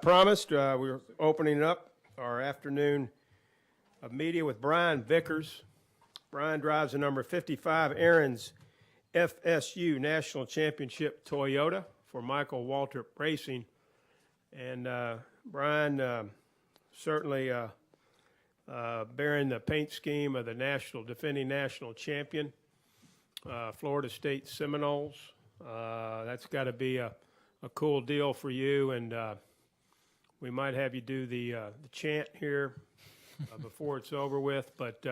promised, we're opening up our afternoon of media with Brian Vickers. Brian drives the number 55 Aaron's FSU National Championship Toyota for Michael Waltrip Racing. And Brian certainly bearing the paint scheme of the defending national champion, Florida State Seminoles. That's got to be a cool deal for you, and we might have you do the chant here before it's over with. But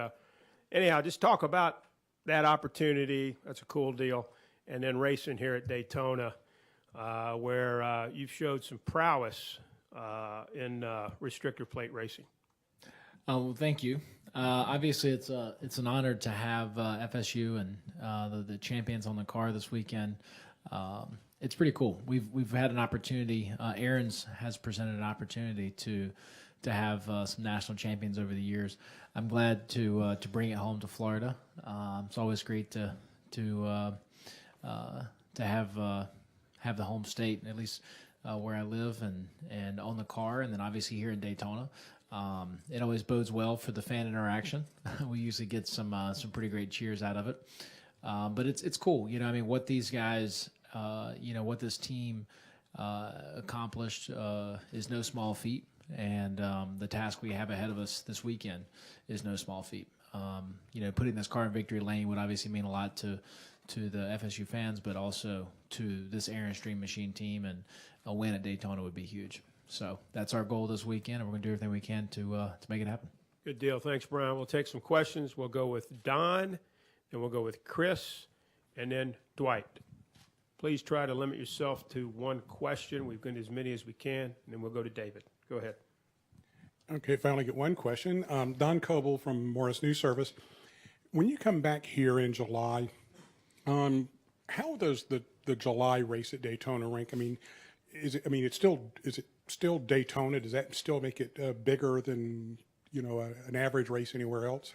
anyhow, just talk about that opportunity. That's a cool deal. And then racing here at Daytona, where you've showed some prowess in restrictor plate racing. Well, thank you. Obviously, it's an honor to have FSU and the champions on the car this weekend. It's pretty cool. We've had an opportunity. Aaron's has presented an opportunity to have some national champions over the years. I'm glad to bring it home to Florida. It's always great to have the home state, at least where I live, and own the car, and then obviously here in Daytona. It always bodes well for the fan interaction. We usually get some pretty great cheers out of it. But it's cool, I mean, what these guys, what this team accomplished is no small feat, and the task we have ahead of us this weekend is no small feat. Putting this car in victory lane would obviously mean a lot to the FSU fans, but also to this Aaron's Dream Machine team, and a win at Daytona would be huge. So that's our goal this weekend, and we're going to do everything we can to make it happen. Good deal. Thanks, Brian. We'll take some questions. We'll go with Don, then we'll go with Chris, and then Dwight. Please try to limit yourself to one question. We've got as many as we can, and then we'll go to David. Go ahead. Okay, if I only get one question. Don Coble from Morris News Service. When you come back here in July, how does the July race at Daytona rank? I mean, is it still Daytona? Does that still make it bigger than an average race anywhere else?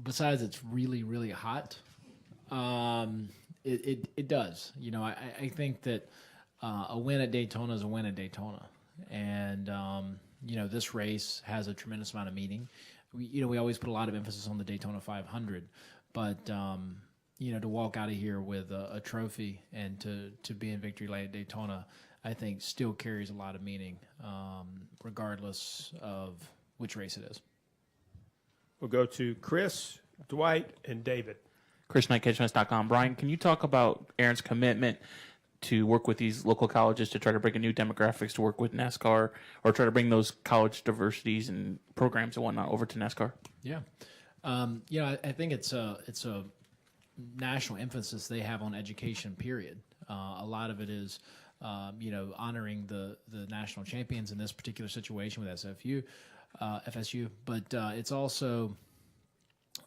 Besides, it's really, really hot. It does. I think that a win at Daytona is a win at Daytona, and this race has a tremendous amount of meaning. We always put a lot of emphasis on the Daytona 500, but to walk out of here with a trophy and to be in victory lane at Daytona, I think still carries a lot of meaning, regardless of which race it is. We'll go to Chris, Dwight, and David. Chris Knight, CatchMess.com. Brian, can you talk about Aaron's commitment to work with these local colleges to try to bring in new demographics to work with NASCAR, or try to bring those college diversities and programs and whatnot over to NASCAR? Yeah. I think it's a national emphasis they have on education, period. A lot of it is honoring the national champions in this particular situation with FSU, but it's also,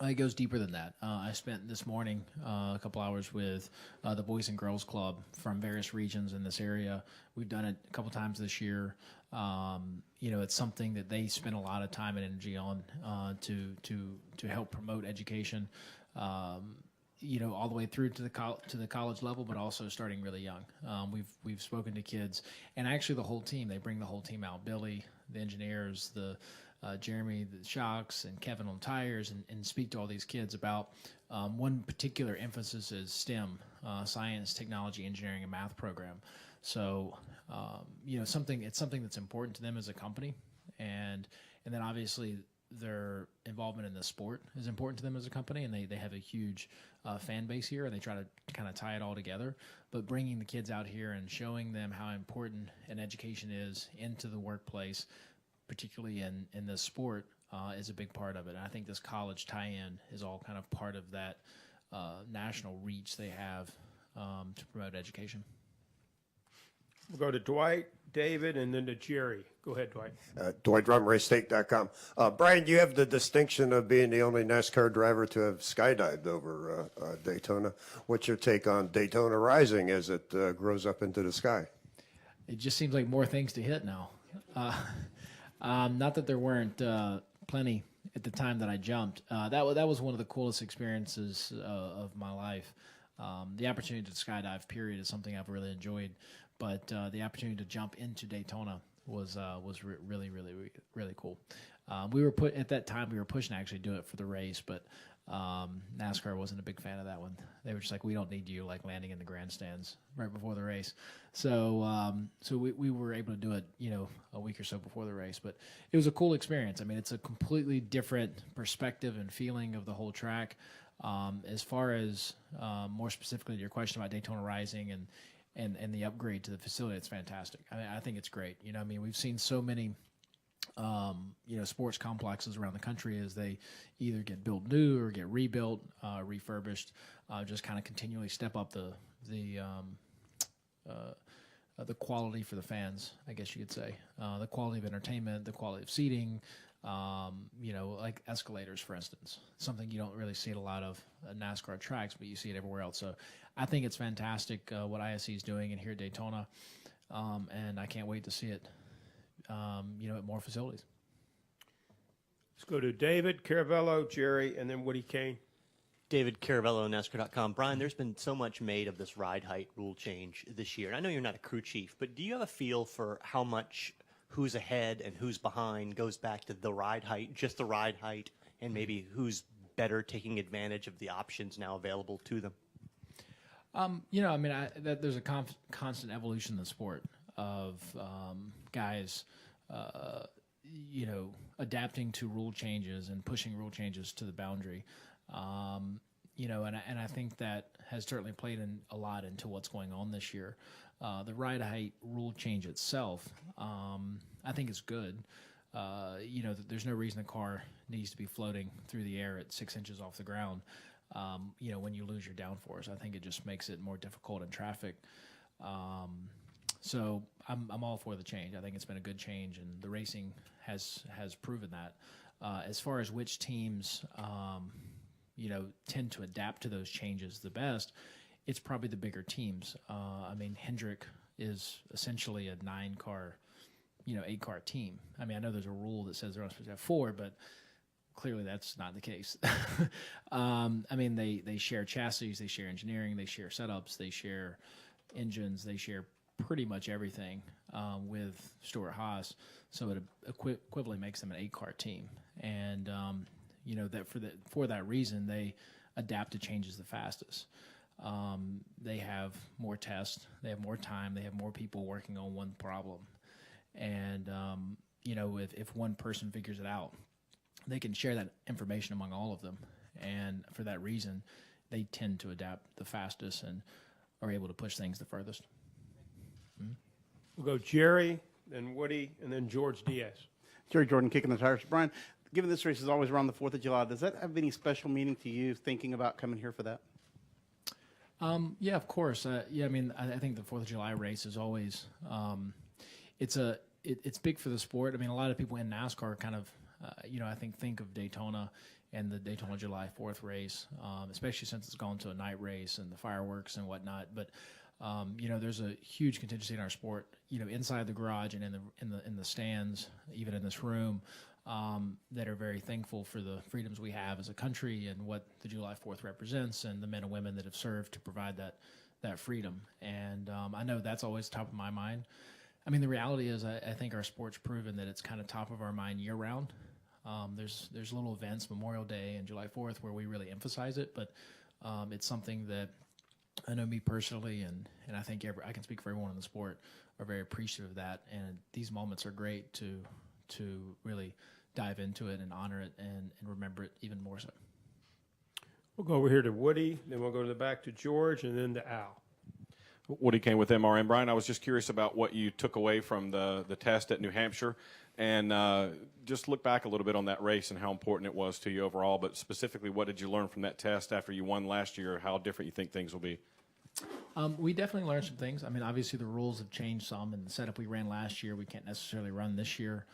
it goes deeper than that. I spent this morning a couple hours with the Boys and Girls Club from various regions in this area. We've done it a couple times this year. It's something that they spend a lot of time and energy on to help promote education. All the way through to the college level, but also starting really young. We've spoken to kids, and actually the whole team. They bring the whole team out: Billy, the engineers, Jeremy, the shocks, and Kevin on tires, and speak to all these kids about one particular emphasis is STEM, science, technology, engineering, and math program. So it's something that's important to them as a company, and then obviously their involvement in the sport is important to them as a company, and they have a huge fan base here, and they try to kind of tie it all together. But bringing the kids out here and showing them how important an education is into the workplace, particularly in this sport, is a big part of it. And I think this college tie-in is all kind of part of that national reach they have to promote education. We'll go to Dwight, David, and then to Jerry. Go ahead, Dwight. Dwight Drum, RaceState.com. Brian, you have the distinction of being the only NASCAR driver to have skydived over Daytona. What's your take on Daytona Rising as it grows up into the sky? It just seems like more things to hit now. Not that there weren't plenty at the time that I jumped. That was one of the coolest experiences of my life. The opportunity to skydive, period, is something I've really enjoyed. But the opportunity to jump into Daytona really cool. At that time we were pushing to actually do it for the race, but NASCAR wasn't a big fan of that one. They were just like, we don't need you like landing in the grandstands right before the race. So we were able to do it, a week or so before the race. But it was a cool experience. I mean, it's a completely different perspective and feeling of the whole track. As far as more specifically to your question about Daytona Rising and the upgrade to the facility, it's fantastic. I mean, I think it's great. We've seen so many sports complexes around the country as they either get built new or get rebuilt, refurbished, just kind of continually step up the quality for the fans, I guess you could say, the quality of entertainment, the quality of seating, like escalators, for instance, something you don't really see at a lot of NASCAR tracks, but you see it everywhere else. So I think it's fantastic what ISC is doing in here at Daytona, and I can't wait to see it at more facilities. Let's go to David Caravello, Jerry, and then Woody Kane. David Caravello, NASCAR.com. Brian, there's been so much made of this ride height rule change this year. And I know you're not a crew chief, but do you have a feel for how much who's ahead and who's behind goes back to the ride height, just the ride height, and maybe who's better taking advantage of the options now available to them? There's a constant evolution in the sport of guys, adapting to rule changes and pushing rule changes to the boundary. And I think that has certainly played in a lot into what's going on this year. The ride height rule change itself, I think is good. There's no reason a car needs to be floating through the air at 6 inches off the ground. When you lose your downforce, I think it just makes it more difficult in traffic. So I'm all for the change. I think it's been a good change, and the racing has proven that. As far as which teams, tend to adapt to those changes the best, it's probably the bigger teams. Hendrick is essentially a 9-car, 8-car team. I know there's a rule that says they're only supposed to have 4, but clearly that's not the case. They share chassis, they share engineering, they share setups, they share engines, they share pretty much everything with Stuart Haas. So it equivalently makes them an 8-car team. And, that for that reason, they adapt to changes the fastest. They have more tests, they have more time, they have more people working on one problem. And, if one person figures it out, they can share that information among all of them. And for that reason, they tend to adapt the fastest and are able to push things the furthest. We'll go Jerry, then Woody, and then George Diaz. Jerry Jordan, kicking the tires. Brian, given this race is always around the 4th of July, does that have any special meaning to you thinking about coming here for that? Yeah, of course. I think the 4th of July race is always, it's big for the sport. A lot of people in NASCAR kind of, I think of Daytona and the Daytona July 4th race, especially since it's gone to a night race and the fireworks and whatnot. But there's a huge contingency in our sport, inside the garage and in the stands, even in this room, that are very thankful for the freedoms we have as a country and what the July 4th represents and the men and women that have served to provide that freedom. And I know that's always top of my mind. The reality is I think our sport's proven that it's kind of top of our mind year round. There's little events, Memorial Day and July 4th, where we really emphasize it, but it's something that I know me personally, and I think I can speak for everyone in the sport, are very appreciative of that. And these moments are great to really dive into it and honor it and remember it even more so. We'll go over here to Woody, then we'll go to the back to George, and then to Al. Woody Kane with MRN. Brian, I was just curious about what you took away from the test at New Hampshire, and just look back a little bit on that race and how important it was to you overall, but specifically, what did you learn from that test after you won last year? How different you think things will be? We definitely learned some things. Obviously the rules have changed some, and the setup we ran last year we can't necessarily run this year.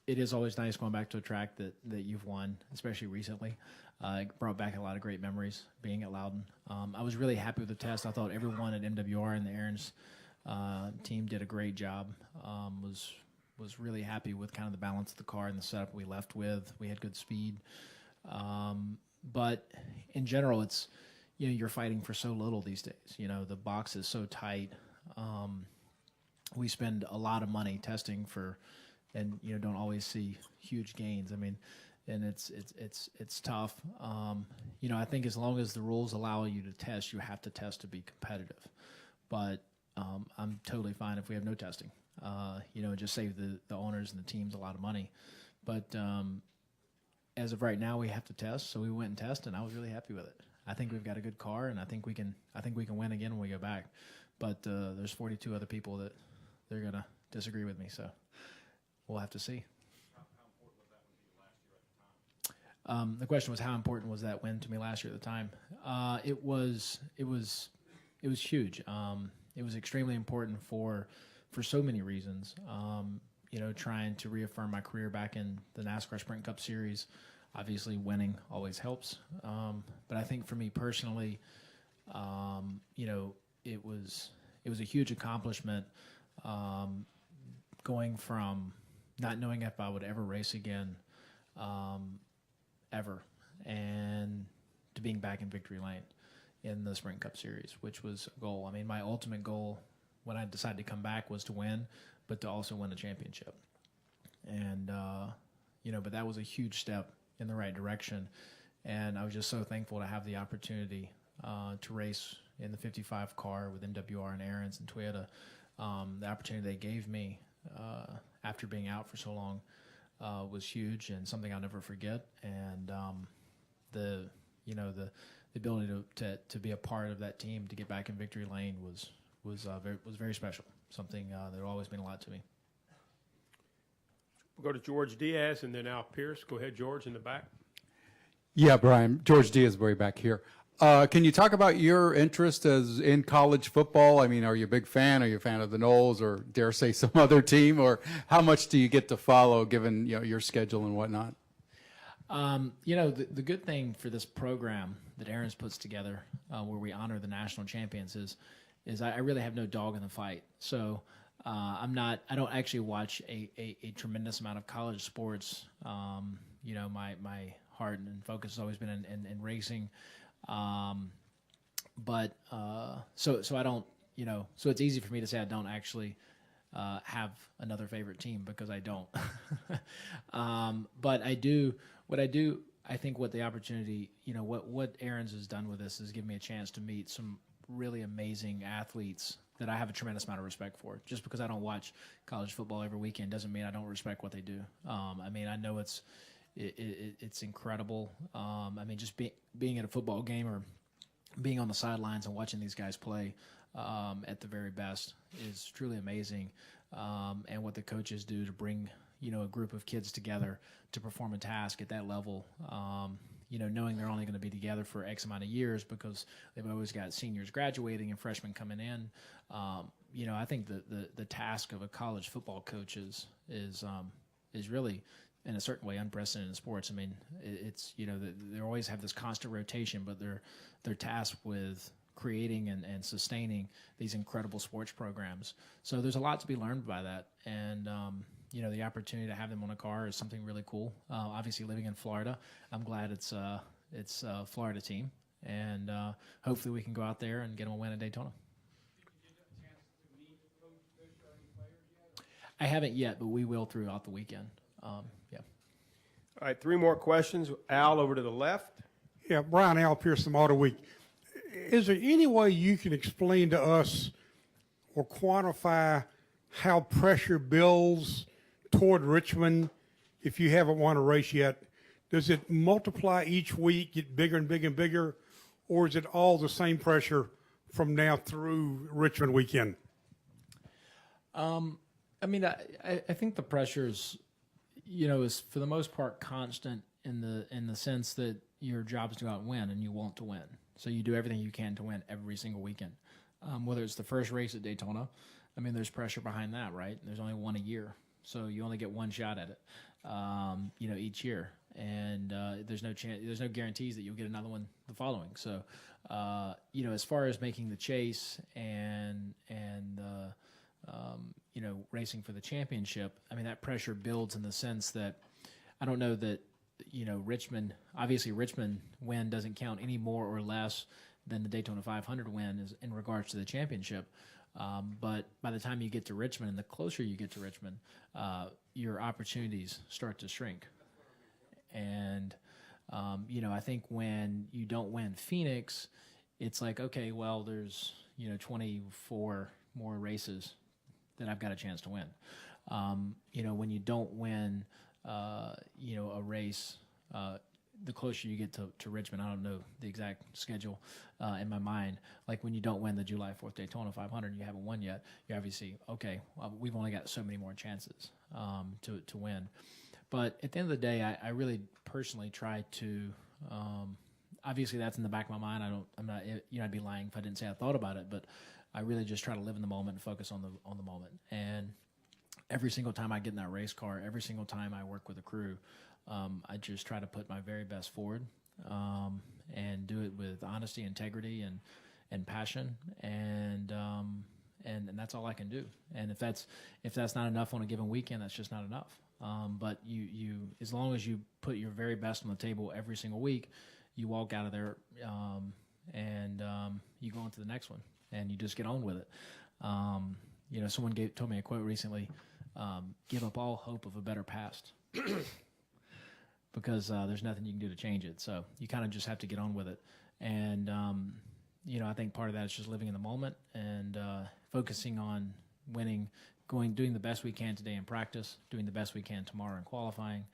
It is always nice going back to a track that you've won, especially recently. It brought back a lot of great memories being at Loudon. I was really happy with the test. I thought everyone at MWR and the Aaron's team did a great job. Was really happy with kind of the balance of the car and the setup we left with. We had good speed. But in general, it's, you're fighting for so little these days. The box is so tight. we spend a lot of money testing for, and don't always see huge gains. I mean, and it's tough. I think as long as the rules allow you to test, you have to test to be competitive. But I'm totally fine if we have no testing. Just save the owners and the teams a lot of money. But as of right now, we have to test. So we went and tested, and I was really happy with it. I think we've got a good car, and I think we can win again when we go back. But there's 42 other people that they're gonna disagree with me. So we'll have to see. The question was, how important was that win to me last year at the time? It was huge. It was extremely important for so many reasons. Trying to reaffirm my career back in the NASCAR Sprint Cup Series. Obviously, winning always helps. But I think for me personally, it was a huge accomplishment. Going from not knowing if I would ever race again, ever, and to being back in victory lane in the Sprint Cup Series, which was a goal. I mean, my ultimate goal when I decided to come back was to win, but to also win a championship. And, but that was a huge step in the right direction. And I was just so thankful to have the opportunity to race in the 55 car with MWR and Aaron's and Toyota. The opportunity they gave me after being out for so long was huge and something I'll never forget. And the ability to be a part of that team to get back in victory lane was very special. Something that always meant a lot to me. We'll go to George Diaz and then Al Pierce. Go ahead, George, in the back. Yeah, Brian. George Diaz way back here. Can you talk about your interest as in college football? I mean, are you a big fan? Are you a fan of the Knowles or dare say some other team? Or how much do you get to follow given your schedule and whatnot? The good thing for this program that Aaron's puts together, where we honor the national champions, is I really have no dog in the fight. So I don't actually watch a tremendous amount of college sports. My heart and focus has always been in racing. So I don't, so it's easy for me to say I don't actually have another favorite team because I don't. But I think what the opportunity, what Aaron's has done with this is give me a chance to meet some really amazing athletes that I have a tremendous amount of respect for. Just because I don't watch college football every weekend doesn't mean I don't respect what they do. I know it's incredible. Just being at a football game or being on the sidelines and watching these guys play at the very best is truly amazing. And what the coaches do to bring, a group of kids together to perform a task at that level, knowing they're only going to be together for X amount of years because they've always got seniors graduating and freshmen coming in. I think the task of a college football coach is really, in a certain way, unprecedented in sports. It's they always have this constant rotation, but they're tasked with creating and sustaining these incredible sports programs. So there's a lot to be learned by that, and the opportunity to have them on a car is something really cool. Obviously, living in Florida, I'm glad it's a Florida team, and hopefully we can go out there and get them a win at Daytona. I haven't yet, but we will throughout the weekend. Yeah. All right, 3 more questions. Al, over to the left. Yeah, Brian, Al Pierce from Auto Week. Is there any way you can explain to us or quantify how pressure builds toward Richmond if you haven't won a race yet? Does it multiply each week, get bigger and bigger and bigger, or is it all the same pressure from now through Richmond weekend? I think the pressure's, is for the most part constant in the sense that your job is to go out and win, and you want to win. So you do everything you can to win every single weekend. Whether it's the first race at Daytona, there's pressure behind that, right? There's only one a year, so you only get one shot at it, each year, and there's no chance, there's no guarantees that you'll get another one the following. So, as far as making the chase and racing for the championship, that pressure builds in the sense that I don't know that, Richmond win doesn't count any more or less than the Daytona 500 win is in regards to the championship. But by the time you get to Richmond, and the closer you get to Richmond, your opportunities start to shrink. And, I think when you don't win Phoenix, it's like, okay, well, there's, 24 more races that I've got a chance to win. When you don't win, a race, the closer you get to Richmond, I don't know the exact schedule in my mind. Like when you don't win the July 4th Daytona 500, you haven't won yet. You obviously, okay, well, we've only got so many more chances to win. But at the end of the day, I really personally try to. Obviously, that's in the back of my mind. I'm not. I'd be lying if I didn't say I thought about it. But I really just try to live in the moment and focus on the moment. And every single time I get in that race car, every single time I work with a crew, I just try to put my very best forward and do it with honesty, integrity, and passion, and that's all I can do. And if that's not enough on a given weekend, that's just not enough. But you as long as you put your very best on the table every single week, you walk out of there and you go on to the next one, and you just get on with it. Someone told me a quote recently: "Give up all hope of a better past." Because there's nothing you can do to change it. So you kind of just have to get on with it. And, I think part of that is just living in the moment and focusing on winning, doing the best we can today in practice, doing the best we can tomorrow in qualifying,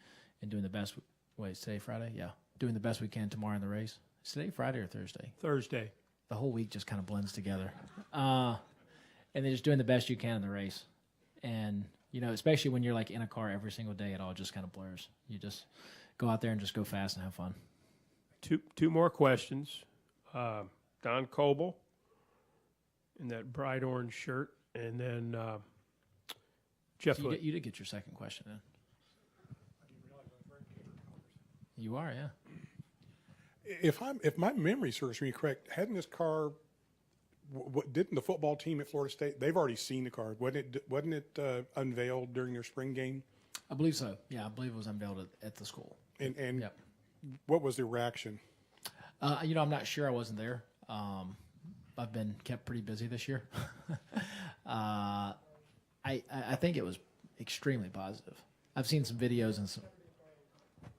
and doing the best. Wait, is today Friday? Yeah. Doing the best we can tomorrow in the race. Is today Friday or Thursday? Thursday. The whole week just kind of blends together. And then just doing the best you can in the race. And, especially when you're like in a car every single day, it all just kind of blurs. You just go out there and just go fast and have fun. Two more questions. Don Coble in that bright orange shirt, and then Jeff So Hood. you did get your second question in. You are, yeah. If my memory serves me correct, hadn't this car? Didn't the football team at Florida State? They've already seen the car. Wasn't it unveiled during their spring game? I believe so. Yeah, I believe it was unveiled at the school. And Yep. what was the reaction? I'm not sure. I wasn't there. I've been kept pretty busy this year. I think it was extremely positive. I've seen some videos and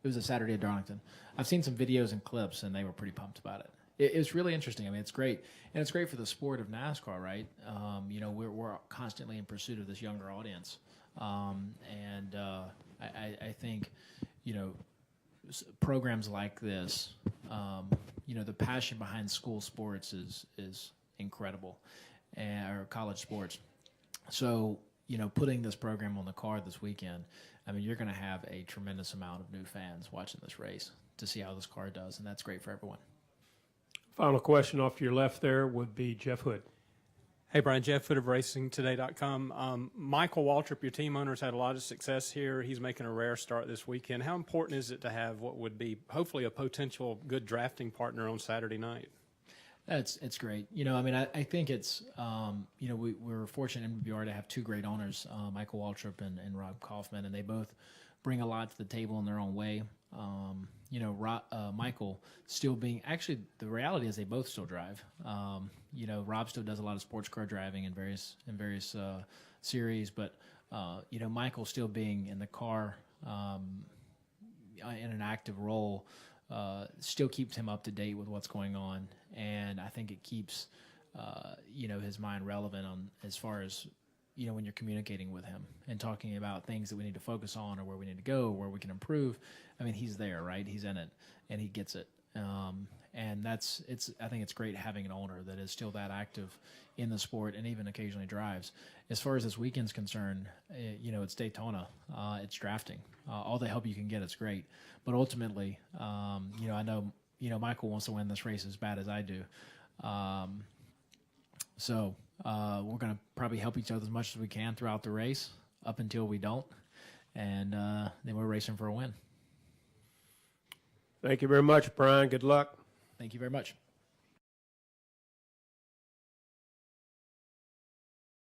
it was a Saturday at Darlington. I've seen some videos and clips, and they were pretty pumped about it. It's really interesting. I mean, it's great, and it's great for the sport of NASCAR, right? We're constantly in pursuit of this younger audience, and I think, programs like this, the passion behind school sports is incredible, or college sports. So, putting this program on the card this weekend, I mean, you're going to have a tremendous amount of new fans watching this race to see how this car does, and that's great for everyone. Final question off to your left there would be Jeff Hood. Hey, Brian, Jeff Hood of RacingToday.com. Michael Waltrip, your team owner, has had a lot of success here. He's making a rare start this weekend. How important is it to have what would be hopefully a potential good drafting partner on Saturday night? It's great. I think it's, we're fortunate in MBR to have two great owners, Michael Waltrip and Rob Kaufman, and they both bring a lot to the table in their own way. Michael still being, actually, the reality is they both still drive. Rob still does a lot of sports car driving in various series, but, Michael still being in the car in an active role still keeps him up to date with what's going on. And I think it keeps, his mind relevant on as far as, when you're communicating with him and talking about things that we need to focus on or where we need to go, or where we can improve. I mean, he's there, right? He's in it and he gets it. And I think it's great having an owner that is still that active in the sport and even occasionally drives. As far as this weekend's concerned, it's Daytona, it's drafting. All the help you can get, it's great. But ultimately, I know, Michael wants to win this race as bad as I do. So we're going to probably help each other as much as we can throughout the race up until we don't. And then we're racing for a win. Thank you very much, Brian. Good luck. Thank you very much.